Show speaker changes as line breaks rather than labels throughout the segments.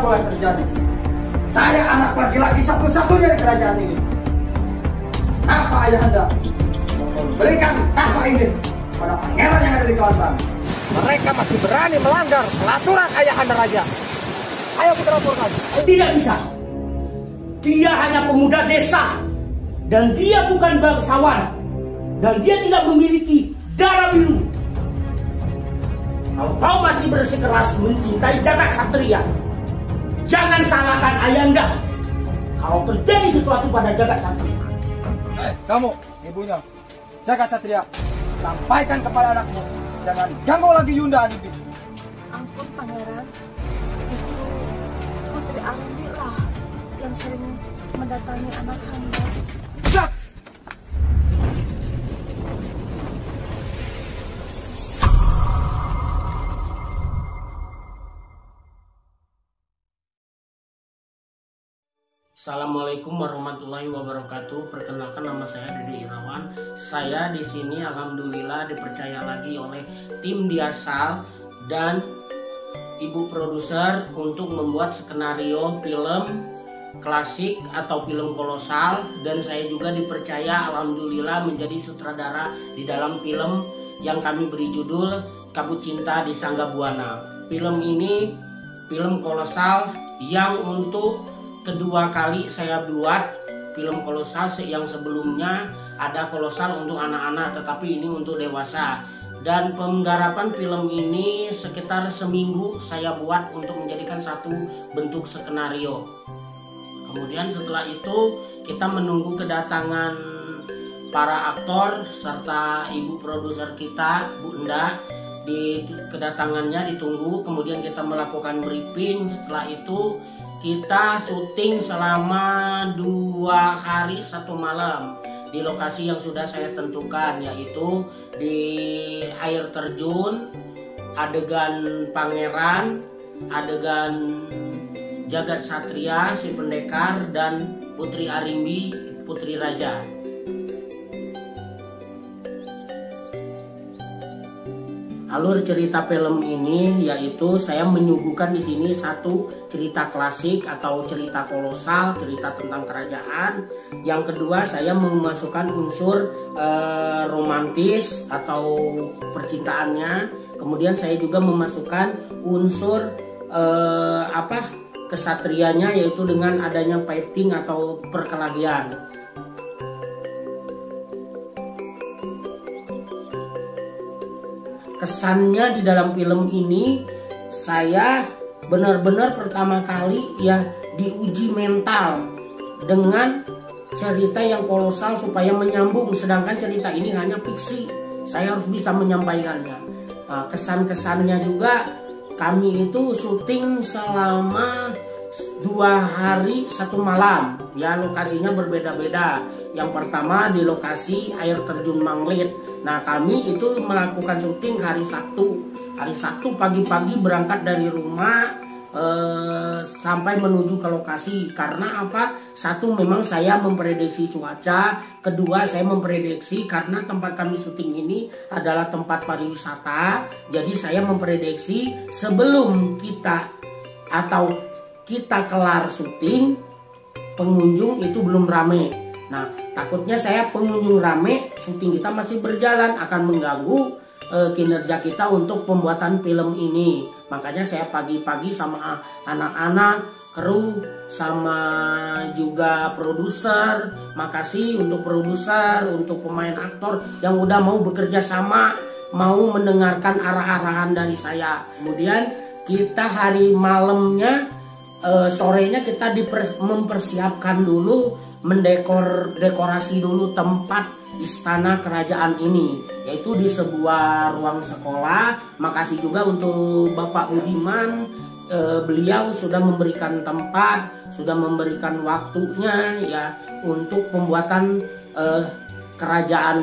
boleh terjadi. Saya anak laki-laki satu-satunya di kerajaan ini. Apa ayahanda memberikan tahta ini pada pangeran yang ada di Kelantan? Mereka masih berani melanggar peraturan ayahanda raja. Ayo kita laporkan.
Tidak bisa. Dia hanya pemuda desa. Dan dia bukan bangsawan. Dan dia tidak memiliki darah biru. Kalau kau masih bersikeras mencintai jagat satria, jangan salahkan ayahanda kalau terjadi sesuatu pada jagat satria.
Kamu, ibunya, jagat satria, sampaikan kepada anakmu, jangan ganggu lagi Yunda Anibi.
Ampun pangeran, justru Putri Arimbi lah yang sering mendatangi anak hamba.
Zat!
Assalamualaikum warahmatullahi wabarakatuh. Perkenalkan, nama saya Dede Irawan. Saya di sini alhamdulillah dipercaya lagi oleh tim Diasal dan ibu produser untuk membuat skenario film klasik atau film kolosal, dan saya juga dipercaya alhamdulillah menjadi sutradara di dalam film yang kami beri judul Kabut Cinta di Sangga Buana. Film ini film kolosal yang untuk kedua kali saya buat film kolosal. Yang sebelumnya ada kolosal untuk anak-anak, tetapi ini untuk dewasa. Dan penggarapan film ini sekitar seminggu saya buat untuk menjadikan satu bentuk skenario. Kemudian setelah itu kita menunggu kedatangan para aktor serta ibu produser kita, Bu Enda. Kedatangannya ditunggu, kemudian kita melakukan briefing. Setelah itu kita syuting selama 2 hari 1 malam di lokasi yang sudah saya tentukan, yaitu di air terjun, adegan pangeran, adegan jagat satria, si pendekar, dan Putri Arimbi, putri raja. Alur cerita film ini yaitu saya menyuguhkan di sini satu cerita klasik atau cerita kolosal, cerita tentang kerajaan. Yang kedua, saya memasukkan unsur romantis atau percintaannya. Kemudian saya juga memasukkan unsur kesatrianya, yaitu dengan adanya fighting atau perkelahian. Kesannya di dalam film ini, saya benar-benar pertama kali ya diuji mental dengan cerita yang kolosal supaya menyambung, sedangkan cerita ini hanya fiksi. Saya harus bisa menyampaikannya. Nah, kesan-kesannya juga, kami itu syuting selama 2 hari 1 malam. Ya, lokasinya berbeda-beda. Yang pertama di lokasi air terjun Manglit. Nah, kami itu melakukan syuting hari Sabtu. Hari Sabtu pagi-pagi berangkat dari rumah sampai menuju ke lokasi. Karena apa? Satu, memang saya memprediksi cuaca. Kedua, saya memprediksi karena tempat kami syuting ini adalah tempat pariwisata. Jadi saya memprediksi sebelum kita kelar syuting, pengunjung itu belum rame. Nah, takutnya saya pengunjung rame, syuting kita masih berjalan, akan mengganggu kinerja kita untuk pembuatan film ini. Makanya saya pagi-pagi sama anak-anak, kru, sama juga produser. Makasih untuk produser, untuk pemain aktor yang udah mau bekerja sama, mau mendengarkan arah-arahan dari saya. Kemudian kita hari malamnya, sorenya kita mempersiapkan dulu, mendekorasi dulu tempat istana kerajaan ini, yaitu di sebuah ruang sekolah. Makasih juga untuk Bapak Budiman, beliau sudah memberikan tempat, sudah memberikan waktunya ya untuk pembuatan kerajaan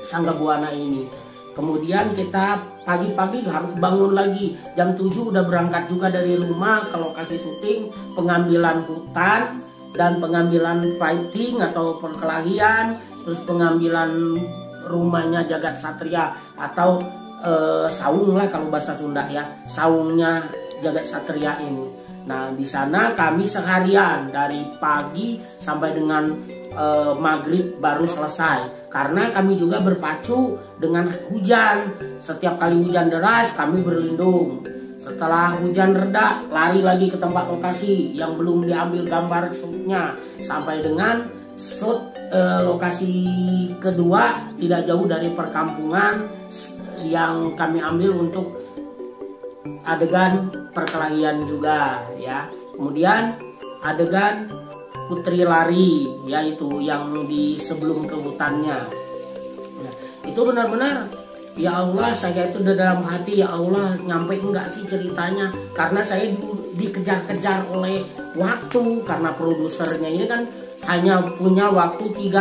Sangga Buana ini. Kemudian kita pagi-pagi harus bangun lagi, jam 7 udah berangkat juga dari rumah ke lokasi syuting, pengambilan hutan dan pengambilan fighting atau perkelahian, terus pengambilan rumahnya jagat satria atau saung lah kalau bahasa Sunda ya, saungnya jagat satria ini. Nah, di sana kami seharian dari pagi sampai dengan maghrib baru selesai, karena kami juga berpacu dengan hujan. Setiap kali hujan deras kami berlindung. Setelah hujan reda lari lagi ke tempat lokasi yang belum diambil gambar shootnya, sampai dengan shoot lokasi kedua tidak jauh dari perkampungan yang kami ambil untuk adegan perkelahian juga ya. Kemudian adegan Putri lari, yaitu yang di sebelum ke hutannya. Nah, itu benar-benar ya Allah, saya itu dalam hati, ya Allah, nyampe enggak sih ceritanya, karena saya dikejar-kejar oleh waktu, karena produsernya ini kan hanya punya waktu 2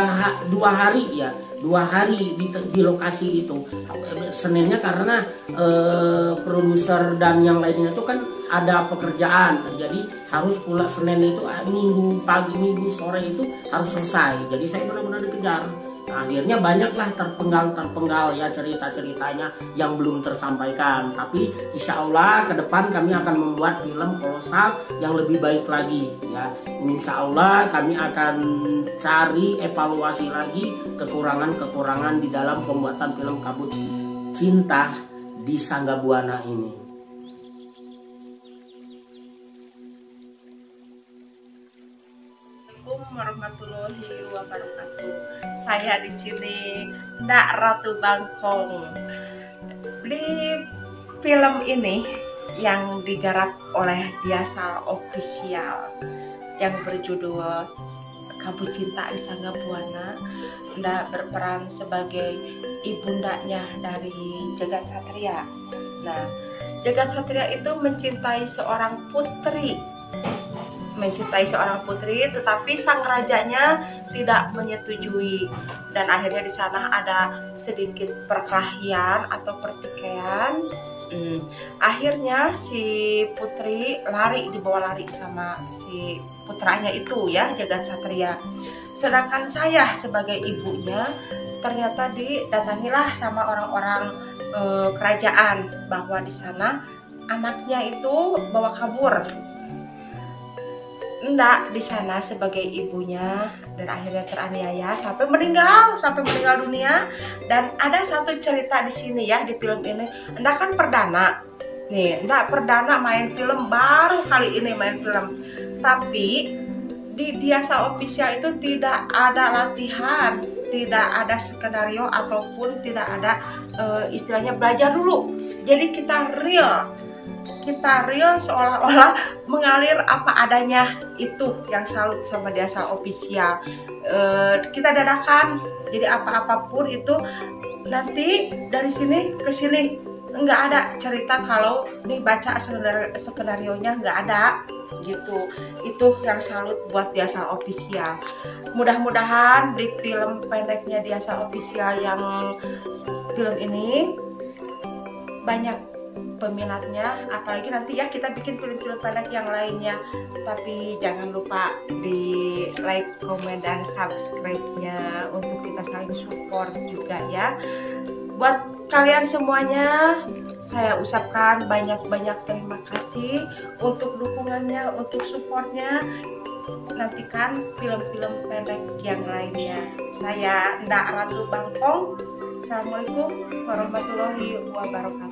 hari ya, 2 hari di lokasi itu. Seninnya karena produser dan yang lainnya itu kan ada pekerjaan, jadi harus pula Senin itu minggu pagi, minggu sore itu harus selesai. Jadi saya benar-benar dikejar. Nah, akhirnya banyaklah terpenggal ya cerita-ceritanya yang belum tersampaikan. Tapi insya Allah ke depan kami akan membuat film kolosal yang lebih baik lagi ya. Insya Allah kami akan cari evaluasi lagi kekurangan-kekurangan di dalam pembuatan film Kabut Cinta di Sanggabuana ini.
Assalamualaikum warahmatullahi wabarakatuh. Saya di sini Ndak Ratu Bangkong. Di film ini yang digarap oleh Diasal Official yang berjudul Kabut Cinta di Sanggabuana, Ndak berperan sebagai ibundanya dari Jagat Satria. Nah, Jagat Satria itu mencintai seorang putri, tetapi sang rajanya tidak menyetujui, dan akhirnya di sana ada sedikit perkelahian atau pertikaian. Akhirnya si putri dibawa lari sama si putranya itu ya, Jagat Satria. Sedangkan saya sebagai ibunya ternyata didatangilah sama orang-orang kerajaan bahwa di sana anaknya itu bawa kabur. Ndak di sana sebagai ibunya, dan akhirnya teraniaya sampai meninggal dunia. Dan ada satu cerita di sini ya, di film ini. Ndak kan perdana nih, Ndak perdana main film, baru kali ini main film. Tapi di Diasal Official itu tidak ada latihan, tidak ada skenario, ataupun tidak ada istilahnya belajar dulu. Jadi kita real seolah-olah mengalir apa adanya. Itu yang salut sama Diasal Official. Kita dadakan, jadi apa-apapun itu nanti dari sini ke sini, nggak ada cerita kalau nih baca skenario-nya, nggak ada gitu. Itu yang salut buat Diasal Official. Mudah-mudahan di film pendeknya Diasal Official yang film ini banyak peminatnya, apalagi nanti ya kita bikin film-film pendek yang lainnya. Tapi jangan lupa di like, komen, dan subscribe-nya untuk kita saling support juga ya. Buat kalian semuanya saya ucapkan banyak-banyak terima kasih untuk dukungannya, untuk supportnya. Nantikan film-film pendek yang lainnya. Saya Ndak Ratu Bangkong. Assalamualaikum warahmatullahi wabarakatuh.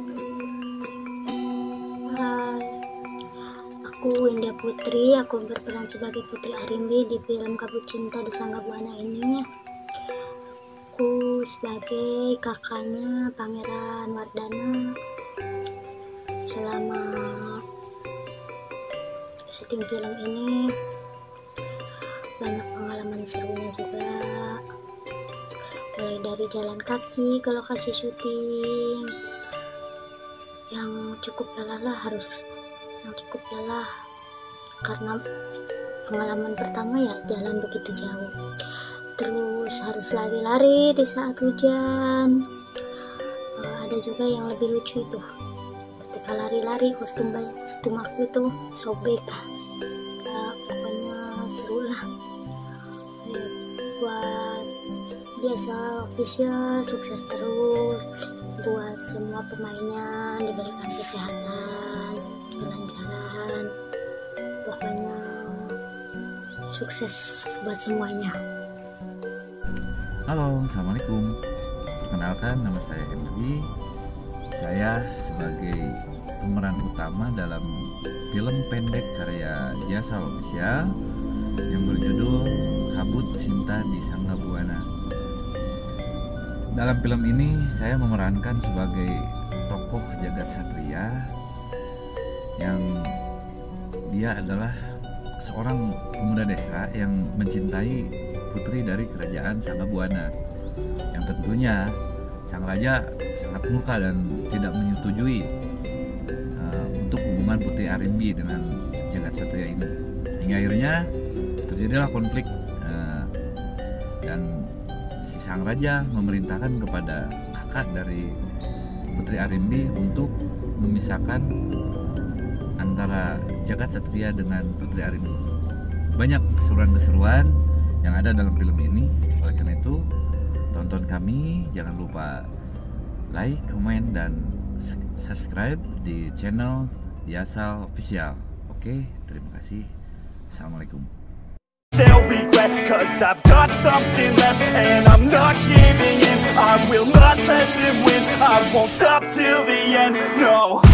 Aku Indah Putri, aku berperan sebagai Putri Arimbi di film Kabut Cinta di Sanggabuana ini. Aku sebagai kakaknya Pangeran Wardana. Selama syuting film ini banyak pengalaman serunya juga, mulai dari jalan kaki ke lokasi syuting yang cukup lelah karena pengalaman pertama ya jalan begitu jauh, terus harus lari-lari di saat hujan. Ada juga yang lebih lucu itu ketika lari-lari kostum aku itu sobek. Pokoknya seru lah. Buat Diasal Official sukses terus, buat semua pemainnya diberikan kesehatan, kelancaran. sukses buat semuanya.
Halo, Assalamualaikum. Perkenalkan, nama saya Henry. Saya sebagai pemeran utama dalam film pendek karya Jasa Official yang berjudul Kabut Cinta di Sangga Buana. Dalam film ini saya memerankan sebagai tokoh jagat satria yang dia adalah seorang pemuda desa yang mencintai putri dari kerajaan Sangga Buana, yang tentunya sang raja sangat murka dan tidak menyetujui untuk hubungan Putri Arimbi dengan jagat satria ini. Hingga akhirnya terjadilah konflik dan si sang raja memerintahkan kepada kakak dari Putri Arimbi untuk memisahkan antara jagat satria dengan Putri Arimbi. Banyak keseruan-keseruan yang ada dalam film ini. Oleh karena itu, tonton kami, jangan lupa like, komen, dan subscribe di channel Jasa Official. Oke, terima kasih. Assalamualaikum.
They'll regret, 'cause I've got something left and I'm not giving in. I will not let them win. I won't stop till the end, no.